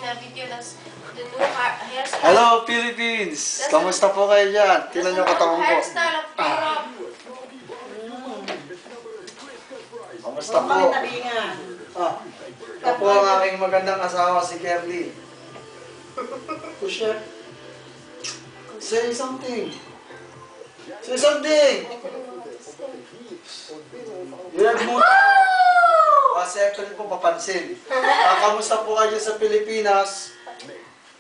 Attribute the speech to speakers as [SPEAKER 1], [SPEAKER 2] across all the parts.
[SPEAKER 1] the video that's the new hairstyle.
[SPEAKER 2] Hello, Philippines! Kamusta po kayo dyan? Tingnan nyo katawan ko.
[SPEAKER 1] Hairstyle of Europe.
[SPEAKER 2] Kamusta po? Ito po ang aking magandang asawa, si Kerly. Pusher. Say something. Say something! Yan muna. Kasi actually po papansin. Kamusta po kayo sa Pilipinas?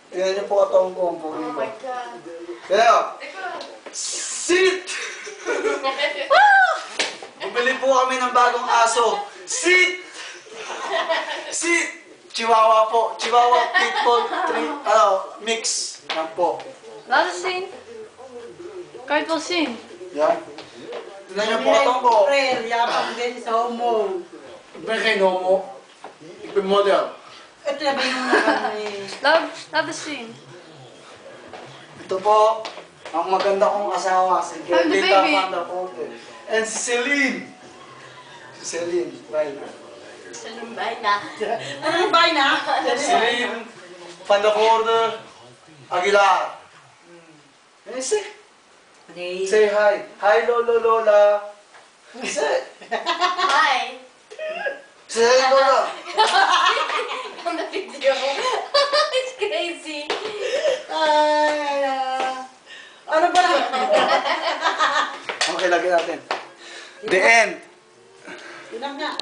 [SPEAKER 2] Tingnan niyo po katawan ko.
[SPEAKER 1] Oh my God.
[SPEAKER 2] Kaya, sit! Bumili po kami ng bagong aso. Sit! Sit! Chihuahua po. Chihuahua, Pitbull, mix. Yan po.
[SPEAKER 3] Laat eens zien. Kan je het wel zien?
[SPEAKER 2] Yan. Tingnan niyo po katawan ko.
[SPEAKER 4] Yapang din sa homo.
[SPEAKER 2] Ik ben geen homo. Ik ben model.
[SPEAKER 4] Ito na ba yung
[SPEAKER 3] Laat eens zien.
[SPEAKER 2] Ito po, ang maganda kong asawa, si
[SPEAKER 3] I'm the
[SPEAKER 2] Gerlita
[SPEAKER 3] baby.
[SPEAKER 2] Panda Ponte. And si Celine. Si Celine, right?
[SPEAKER 1] Salumbay na.
[SPEAKER 4] Ano ba na?
[SPEAKER 2] Celine Panda Ponte Aguilar. Say hi. Hi, Lolo Lola. Say.
[SPEAKER 1] Hi.
[SPEAKER 2] Say hi, Lola.
[SPEAKER 1] On the video. It's crazy.
[SPEAKER 4] Ano ba na?
[SPEAKER 2] Okay, lagyan natin. The end.
[SPEAKER 4] Yun lang nga.